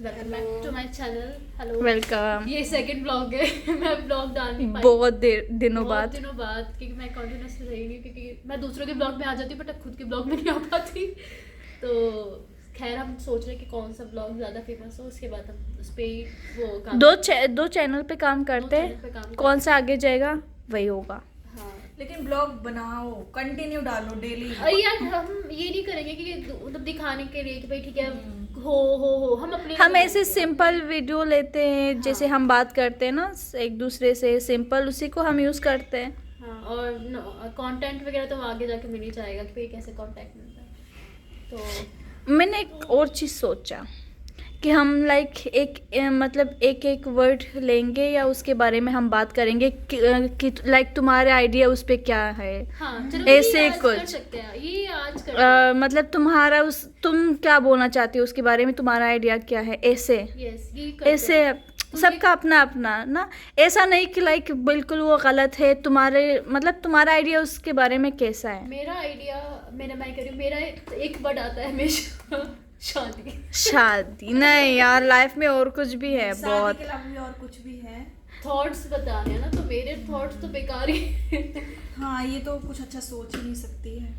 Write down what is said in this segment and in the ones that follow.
Welcome back to my channel. Hello, welcome. ये second blog है। मैं ब्लॉग डाल नहीं पाई बहुत दिनों बहुत बाद। दिनों बाद, क्योंकि मैं कंटिन्यूस रही नहीं, क्योंकि मैं दूसरों के ब्लॉग में आ जाती हूँ बट खुद के ब्लॉग में नहीं आ पाती। तो खैर हम सोच रहे हैं कि कौन सा ब्लॉग ज़्यादा फेमस हो, उसके बाद हम उस पर ही वो काम दो चैनल पे काम करते चैनल पे काम हैं, कौन सा आगे जाएगा वही होगा। हाँ लेकिन ब्लॉग बनाओ, कंटिन्यू डालो डेली। यार, हम ये नहीं करेंगे कि मतलब दिखाने के लिए कि भाई ठीक है हो हम अपने हम ऐसे सिंपल वीडियो लेते हैं, हाँ। जैसे हम बात करते हैं ना एक दूसरे से, सिंपल उसी को हम यूज करते हैं। हाँ, और कंटेंट वगैरह तो आगे जाके मिल ही जाएगा कि भाई कैसे कांटेक्ट मिलता है। तो मैंने एक और चीज सोचा कि हम मतलब एक वर्ड लेंगे या उसके बारे में हम बात करेंगे कि लाइक तुम्हारे आइडिया उस पे क्या है। हाँ, चलो ऐसे ये आज कुछ। कर सकते हैं, ये आज करते हैं। मतलब तुम क्या बोलना चाहती हो उसके बारे में, तुम्हारा आइडिया क्या है, ऐसे यस, ये करते ऐसे हैं। सबका अपना अपना ना। ऐसा नहीं कि लाइक बिल्कुल वो गलत है, तुम्हारा आइडिया उसके बारे में कैसा है। मेरा आइडिया, मैं कह रही हूँ, मेरा एक वर्ड आता है हमेशा, शादी। शादी नहीं यार, लाइफ में और कुछ भी है शादी बहुत। के अलावा भी और कुछ भी है। थॉट्स बताने हैं ना, तो मेरे थॉट्स तो बेकार ही हाँ, ये तो कुछ अच्छा सोच ही नहीं सकती है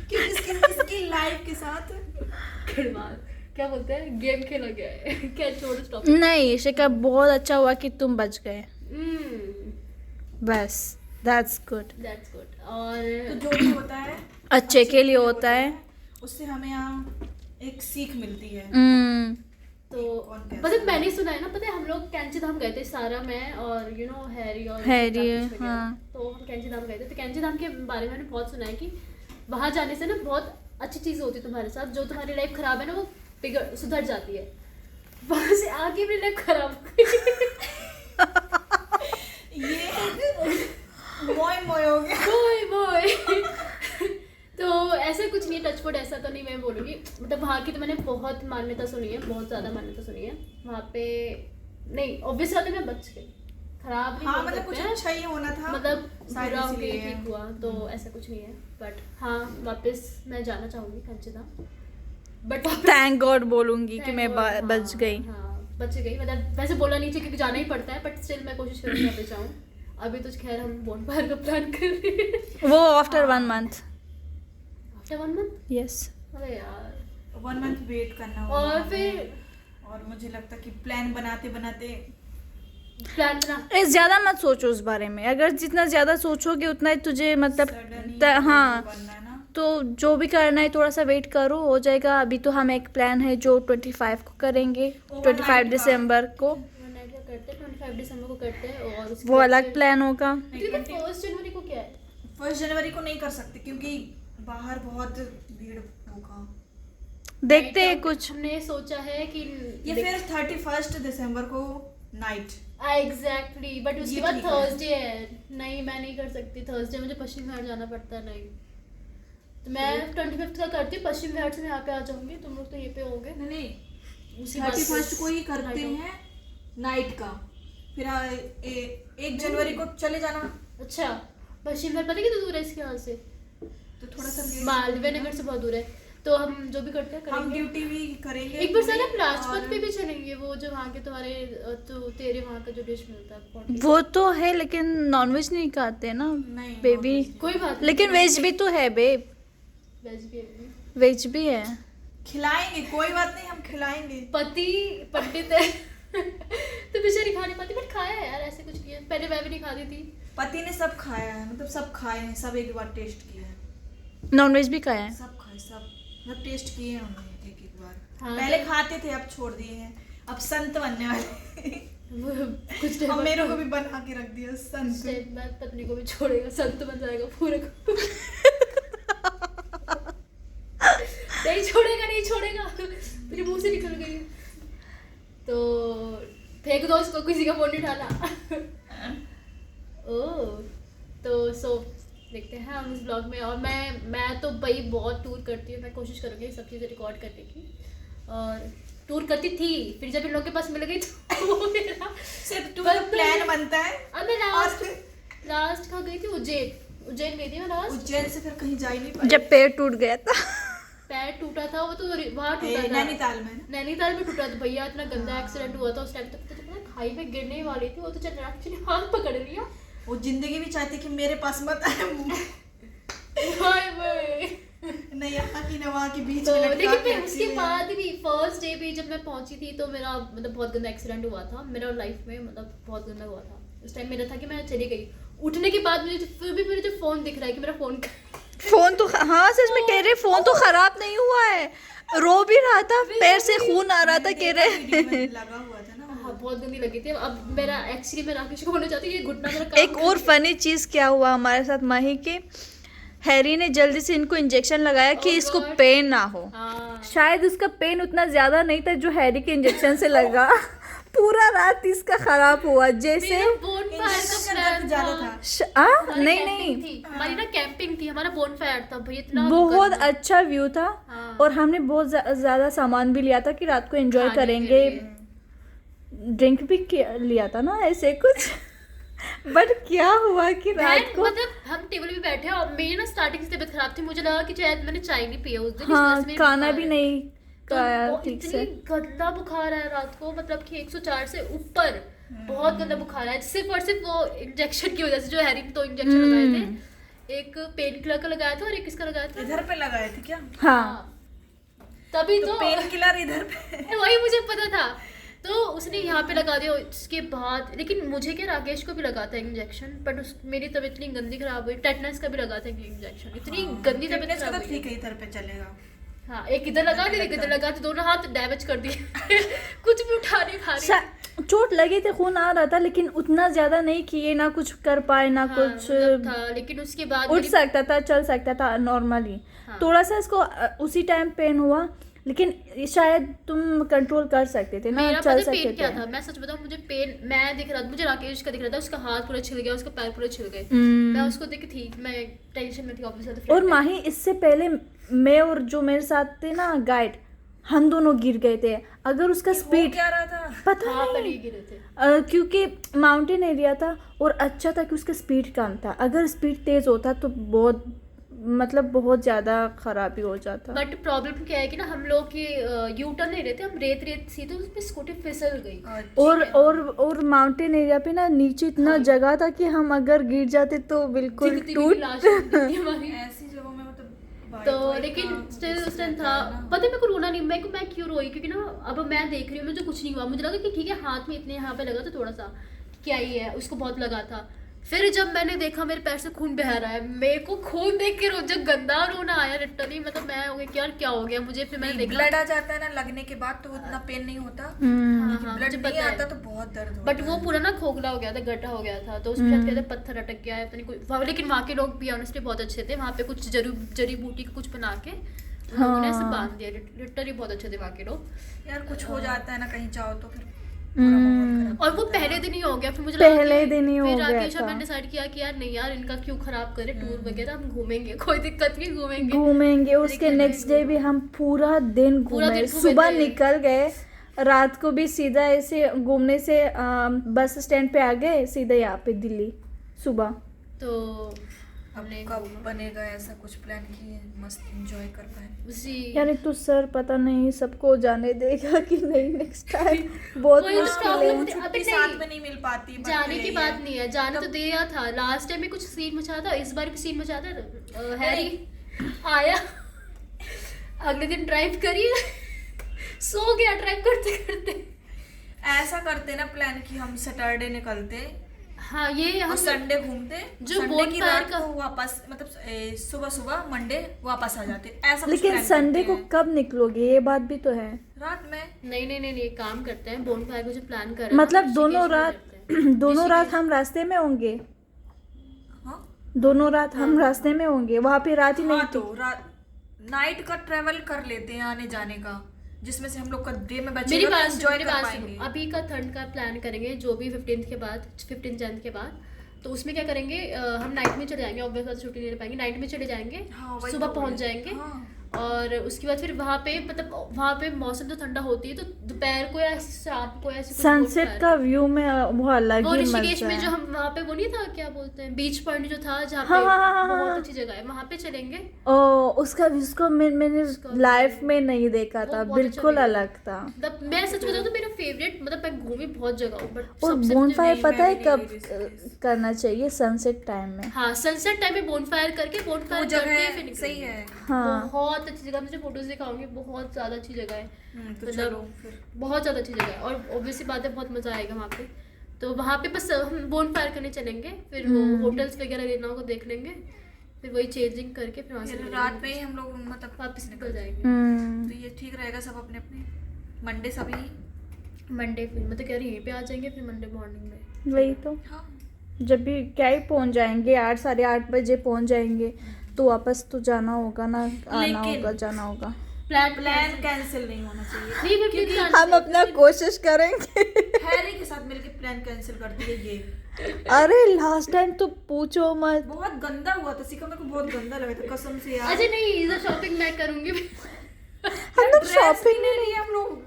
क्योंकि इसकी लाइफ के साथ खिलवाड़, क्या बोलते हैं, गेम खेला गया है। क्या, छोड़ो स्टॉप। नहीं शिखा, बहुत अच्छा हुआ कि तुम बच गए, बस दैट्स गुड। That's good. तो और जो भी होता है अच्छे के लिए होता है। उससे हमें यहाँ एक सीख मिलती है। तो कौन कैसा मतलब मैंने सुना है ना, पता है हम लोग कैंची धाम गए थे, सारा, मैं और हैरी और हैरी, राकेश वगैरह। हाँ। तो हम कैंची धाम गए थे, तो कैंची धाम के बारे में मैंने बहुत सुना है कि वहां जाने से ना बहुत अच्छी चीज होती है तुम्हारे साथ, जो तुम्हारी लाइफ खराब है ना वो सुधर जाती है। वहां से आगे मेरी लाइफ खराब हो गई। ये मोय मोय हो गया। बोय तो ऐसा कुछ नहीं, टचवुड ऐसा तो नहीं मैं बोलूँगी। मतलब वहाँ की तो मैंने बहुत मान्यता सुनी है, बहुत ज़्यादा मान्यता सुनी है वहाँ पे। नहीं, ऑब्वियस वाले मैं बच गई, खराब नहीं हाँ, बोल मतलब कुछ सकते हैं। अच्छा ही होना था, मतलब शायद बुरा होके इसीलिए। ठीक हुआ, तो ऐसा कुछ नहीं है। बट हाँ, वापस मैं जाना चाहूँगी कंचीधाम, बट थैंक गॉड बोलूंगी कि मैं बच गई। हाँ, बच गई। मतलब वैसे बोला नहीं चाहिए क्योंकि जाना ही पड़ता है, बट स्टिल मैं कोशिश करूँगी वापस जाऊँ। अभी तो खैर हम बोनफायर का प्लान कर रहे हैं। वो after 1 month. After 1 month? Yes. अरे यार, 1 मंथ वेट करना होगा और हमें। फिर और मुझे लगता कि प्लान बनाते बनाते प्लान बना। ज्यादा मत सोचो उस बारे में, अगर जितना ज्यादा सोचोगे उतना ही तुझे मतलब suddenly हाँ, बनना है ना। तो जो भी करना है थोड़ा सा वेट करो, हो जाएगा। अभी तो हम एक प्लान है जो 25 को करेंगे, Overnight 25 का। दिसंबर को। 1 नाइट का करते हैं, 25 दिसंबर को करते हैं, और उसके वो बाद अलग फिर- प्लान होगा। क्योंकि 1 जनवरी को क्या है? 1 जनवरी को नहीं कर सकते क्योंकि बाहर बहुत भीड़ होगा। देखते हैं Night out कुछ। हमने सोचा है कि या फिर 31 दिसंबर को नाइट। एग्जैक्टली, बट उसके ये बाद ठीक है। थर्सडे है। नहीं, मैं नहीं कर सकती थर्सडे, मुझे पश्चिम घाट जाना पड़ता है। नहीं, तो मैं 25 का करती हूँ, पश्चिम घाट से मैं यहाँ पे आ जाऊंगी, तुम लोग तो ये पे होगे। नहीं, उसी बात 31 से- को ही करते night out। हैं नाइट का। फिर 1 जनवरी को चले जाना। अच्छा, पश्चिम घाट पता है कितना दूर है इसके यहाँ से? तो थोड़ा सा late मालवीय नगर से बहुत दूर है। तो हम जो भी करते हैं हम करेंगे। ड्यूटी भी करेंगे। एक बार सर हम पूरी राजपथ और- पे भी चलेंगे, वो जो वहाँ के तुम्हारे तो तेरे वहाँ का जो डिश मिलता है 40। वो तो है, लेकिन नॉनवेज नहीं खाते ना नहीं, बेबी। कोई बात नहीं, लेकिन वेज भी तो है बेब, वेज भी है। वेज भी है। खिलाएंगे, कोई बात नहीं, हम खिलाएंगे। पति पंडित है तो बेचारी खा नहीं पाती, बट खाया है यार, ऐसे कुछ नहीं है। पहले मैं भी नहीं खाती थी। पति ने सब खाया है, मतलब सब खाए हैं, सब एक बार टेस्ट किया है। नॉनवेज भी खाया है। सब खाए, सब मतलब टेस्ट किए हैं उन्होंने एक बार। हाँ, पहले तो- खाते थे, अब छोड़ दिए हैं। अब संत बनने वाले वो कुछ टाइम अब बाद मेरे तो- को भी बना के रख दिया संत। कुछ टाइम बाद पत्नी को भी छोड़ेगा, संत बन जाएगा पूरे को। नहीं छोड़ेगा, नहीं छोड़ेगा, मेरे मुंह से निकल गई। तो फेंक दो उसको, किसी का फोन नहीं उठाना। ओह, तो सो देखते हैं हम इस ब्लॉग में। और मैं तो भाई बहुत टूर करती हूँ, मैं कोशिश करूँगी ये सब चीज़ें रिकॉर्ड करने की। और टूर करती थी, फिर जब इन लोगों के पास मिल गई तो वो मेरा सिर्फ टू बस- प्लान बनता है। अब मैं और लास्ट कहाँ गई थी? उज्जैन गई थी मैं लास्ट। उज्जैन से फिर कहीं जा ही नहीं पाई। जब पेड़ टूट गया था। पैर टूटा था वो तो वहाँ टूटा था नैनीताल में ना? नैनीताल में टूटा था भैया, इतना गंदा एक्सीडेंट हुआ था उस टाइम। तो पता खाई में गिरने ही वाली थी वो, तो चल एक्चुअली हाथ पकड़ लिया। वो जिंदगी भी चाहती कि मेरे पास मत आए। हाय भाई। नहीं यहाँ की ना वहाँ के बीच तो में लटका लेकिन के फिर रखती उसके है। बाद भी फर्स्ट डे भी जब मैं पहुंची थी तो मेरा मतलब बहुत गंदा एक्सीडेंट हुआ था मेरा लाइफ में, मतलब बहुत गंदा हुआ था। उस टाइम मेरा था कि मैं चली गई, उठने के बाद मुझे फिर भी मेरे जो फोन दिख रहा है कि मेरा फोन तो हाँ सच में कह रहे फोन तो खराब नहीं हुआ है, रो भी रहा था, पैर से खून आ रहा था कह रहे। वीडियो में लगा हुआ था ना। हाँ बहुत गंदी लगी थी। अब मेरा एक्चुअली मैं राकेश को बोलना चाहती हूँ ये घुटना मेरा काम एक और फनी चीज क्या हुआ हमारे साथ माही के, हैरी ने जल्दी से इनको इंजेक्शन लगाया कि Oh इसको God. पेन ना हो। हाँ शायद उसका पेन उतना ज्यादा नहीं था जो हैरी के इंजेक्शन से लगा। पूरा रात इसका खराब हुआ जैसे मेरा बोन फायर इंजेक्शन का का दर्द प्लान ज्यादा था। था। हमारी नहीं कैंपिंग नहीं थी, हमारी ना कैंपिंग थी, हमारा बोन फायर था भैया, इतना बहुत गंदा। अच्छा व्यू था। हाँ। और हमने बहुत ज्यादा सामान भी लिया था कि रात को एंजॉय खाने के करेंगे, लिए। ड्रिंक भी लिया था ना ऐसे कुछ। बट क्या हुआ कि रात बहन, को मतलब हम टेबल पे बैठे और मेरी ना स्टार्टिंग से तबीयत खराब थी, मुझे लगा कि शायद मैंने चाय नहीं पिया उस दिन, इस वजह हाँ से मेरी खाना बुखार भी है। नहीं तो खाया वो ठीक इतनी से। गंदा बुखार है रात को, मतलब कि 104 से ऊपर बहुत गंदा बुखार है, सिर्फ और सिर्फ वो इंजेक्शन की वजह से। जो हैरी ने 2 इंजेक्शन लगाए थे, एक पेन किलर का लगाया था और एक किसका लगाया था। इधर पे लगाए थे क्या? हाँ तभी तो तो पेन किलर इधर पे। वही मुझे पता था, तो उसने यहाँ पे लगा दिया। उसके बाद लेकिन मुझे क्या राकेश को भी लगा था इंजेक्शन, बट मेरी तबीयत इतनी गंदी खराब हुई। टेटनस का भी लगा था इंजेक्शन, इतनी गंदी तबीयत फिटनेस का खराब तो हुई। ठीक है, इधर पे चलेगा। हाँ एक इधर लगा दी एक इधर लगा दी, दोनों हाथ डैमेज कर दिए। कुछ भी उठा नहीं पा रही। चोट लगी थी, खून आ रहा था, लेकिन उतना ज्यादा नहीं कि ये ना कुछ कर पाए ना हाँ, कुछ मतलब था, लेकिन उसके बाद उठ सकता था, चल सकता था नॉर्मली। हाँ। थोड़ा सा इसको उसी टाइम पेन हुआ, लेकिन शायद तुम कंट्रोल कर सकते थे ना, मेरा चल पता सकते पेन क्या थे। था, मैं सच बताऊं, मुझे पेन मैं दिख रहा था, मुझे राकेश का दिख रहा था, उसका हाथ पूरा छिल गया, उसका पैर पूरा छिल गए। मैं उसको देख के थी, मैं टेंशन में थी ऑब्वियसली। और माही इससे पहले मैं और जो मेरे साथ थे ना गाइड, हम दोनों गिर गए थे। अगर उसका हो स्पीड क्या रहा था? पता हाँ पर नहीं, ये गिरे थे। क्योंकि माउंटेन एरिया था और अच्छा था कि उसका स्पीड कम था। अगर स्पीड तेज होता तो बहुत मतलब बहुत ज़्यादा खराबी हो जाता। बट प्रॉब्लम क्या है कि ना हम लोग ये यू टर्न नहीं रहते, हम रेत सी, तो उसमें स्कूटी फिसल गई। और माउंटेन एरिया पे ना नीचे इतना हाँ। जगह था कि हम अगर गिर जाते तो बिल्कुल दिखती भी टूट। लाश दिखती हमारी। ऐसी जगहों में मतलब तो लेकिन स्टिल उस टाइम था, पता है मेरे को रोना नहीं, मैं क्यों रोई, क्योंकि ना अब मैं देख रही हूँ मुझे कुछ नहीं हुआ। मुझे लगा कि ठीक है हाथ में इतने यहाँ पे लगा था थोड़ा सा, क्या ही है, उसको बहुत लगा था। फिर जब मैंने देखा मेरे पैर से खून बह रहा है, मेरे को खून देख के जब गंदा रोना आया लिटरली, मतलब मैं हो गई कि यार क्या हो गया मुझे। फिर मैंने देखा ब्लड आ जाता है ना लगने के बाद तो उतना पेन नहीं होता। हाँ, हाँ, ब्लड मुझे नहीं पता आता है। तो बहुत दर्द होता बट वो पूरा ना खोखला हो गया था, गड्ढा हो गया था, तो उसमें शायद कहते हैं पत्थर अटक गया है, पता नहीं कोई। लेकिन वहाँ के लोग भी ऑनेस्टली बहुत अच्छे थे, वहाँ पे कुछ जड़ी बूटी का कुछ बना के लोगों ने ऐसे बांध दिया। लिटरली बहुत अच्छे थे वहाँ के लोग। यार कुछ हो जाता है ना कहीं जाओ तो फिर पूरा माहौल खराब और हो वो जाता है। पहले दिन ही हो गया। फिर मुझे पहले दिन ही हो फिर गया राकेश और था। मैंने डिसाइड किया कि यार नहीं यार इनका क्यों खराब करे टूर वगैरह, हम घूमेंगे, कोई दिक्कत नहीं, घूमेंगे। उसके लेकिन नेक्स्ट डे भी हम पूरा दिन पूरा घूमे, दिन घूमे सुबह थे। निकल गए, रात को भी सीधा ऐसे घूमने से बस स्टैंड पे आ गए, सीधा यहाँ पे दिल्ली सुबह। तो अब हमने कब बनेगा ऐसा कुछ प्लान किए मस्त एंजॉय कर पाए। उसी यानी तो सर पता नहीं सबको जाने देगा कि नहीं नेक्स्ट टाइम। बहुत कोई मुश्किल प्रॉब्लम है। होती- छुट्टी अबे साथ नहीं। में नहीं मिल पाती but जाने यही की है। बात नहीं है, जाने तो दिया था। लास्ट टाइम में कुछ सीन मचा था, इस बार भी सीन मचा था। हैरी आया, अगले दिन ड्राइव करी, सो गया ड्राइव करते करते। ऐसा करते ना प्लान कि हम सैटरडे निकलते हाँ ये हम और संडे घूमते, जो संडे बोट की पार रात का- को वापस मतलब सुबह सुबह मंडे वापस आ जाते। ऐसा कुछ लेकिन plan संडे करते को हैं। कब निकलोगे ये बात भी तो है। रात में नहीं एक काम करते हैं, बोनफायर को जो प्लान कर रहे हैं मतलब ना, दोनों ऋषिकेश में रात करते हैं। दोनों रात हम रास्ते में होंगे। हाँ दोनों रात हम रास्ते में होंगे, वहाँ पे रात ही नहीं हाँ तो रात नाइट का ट्रेवल कर लेते हैं आने जाने का, जिसमें से हम लोग का डे में मेरी बचेगा बात तो सुनो, एंजॉय मेरी कर बात पाएंगे। सुनो। अभी का ठंड का प्लान करेंगे जो भी 15 के बाद, 15 जनवरी के बाद। तो उसमें क्या करेंगे, हम नाइट में चले जाएंगे, ऑब्वियस बात छुट्टी नहीं ले पाएंगे, नाइट में चले जाएंगे, हाँ, वही सुबह तो पहुंच बोले। जाएंगे। हाँ। और उसके बाद फिर वहाँ पे मतलब वहाँ पे मौसम तो ठंडा होती है, तो दोपहर को या शाम को ऐसे कुछ सनसेट bonfire- का व्यू में वो अलग वो ही ऋषिकेश मजा में जो है। हम वहाँ पे वो नहीं था, क्या बोलते हैं, बीच पॉइंट जो था जहाँ पे हाँ, हाँ, हाँ, हाँ, बहुत हाँ। अच्छी जगह है, वहाँ पे चलेंगे। ओ उसका उसको मैंने उसका लाइफ में नहीं देखा वो था, बहुत अच्छा बिल्कुल व्यू है। अलग था। मतलब मैं सच बताऊँ तो मेरा फेवरेट, मतलब मैं घूमी बहुत जगह हूँ, बट और सबसे बोनफायर मुझे पता है मैं भी कब नहीं गई करना चाहिए? सनसेट टाइम में। हाँ सनसेट टाइम में बोनफायर करके वो बोनफायर करते जगह ही फिर निकलेंगे। सही है। हाँ बहुत अच्छी जगह, मुझे फोटोज दिखाऊंगी, बहुत ज्यादा अच्छी जगह है। तो मतलब चलो फिर। बहुत ज्यादा अच्छी जगह है, और ऑब्वियसली बात है बहुत मजा आएगा वहाँ पे। तो वहाँ पे बस हम बोन फायर करने चलेंगे, फिर वो होटल्स वगैरह लेना होगा देख लेंगे, फिर वही चेंजिंग करके फिर वहाँ से फिर निकलेंगे। रात में ही हम लोग मतलब वापस निकल जाएंगे। तो ये ठीक रहेगा, सब अपने अपने मंडे सभी। मंडे फिर मैं तो कह रही यहीं पे आ जाएंगे, फिर मंडे मॉर्निंग में। वही तो, हाँ जब भी क्या ही पहुंच जाएंगे, 8 साढ़े 8 बजे पहुंच जाएंगे, तो वापस तो जाना होगा ना, आना लेकिन- होगा, जाना होगा। प्लान कैंसिल नहीं होना चाहिए। नहीं मैं प्लीज हम अपना कोशिश करेंगे। हैरी के साथ मिलके प्लान कैंसिल कर दिए ये। अरे लास्ट टाइम तो पूछो मत। बहुत गंदा हुआ था सिका, मेरे को बहुत गंदा लगा था कसम से यार। अच्छा नहीं, इधर शॉपिंग मैं करूंगी। हम लोग शॉपिंग नहीं लिया हम लोग।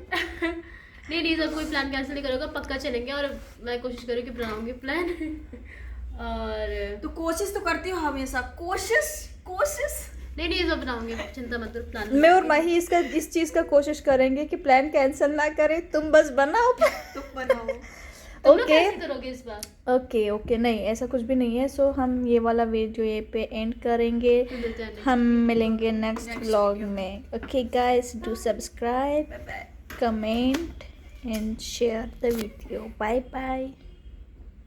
नहीं सर कोई प्लान कैंसिल नहीं करूँगा, पक्का चलेंगे, और मैं कोशिश करूँगी बनाऊंगी प्लान। और तो कोशिश तो करती हो हमेशा, कोशिश। नहीं सब बनाऊंगी, चिंता मत करो, प्लान मैं और माही इस चीज का कोशिश करेंगे कि प्लान कैंसिल ना करें, तुम बस बनाओ। तुम बनाओ। तुम लोग ओके कैसे करोगे इस बार? ओके नहीं ऐसा कुछ भी नहीं है। सो हम ये वाला वीडियो ये पे एंड करेंगे, फिर मिलते हैं next हम मिलेंगे नेक्स्ट व्लॉग में। Okay guys, do subscribe, bye bye. Comment and share the video. Bye bye.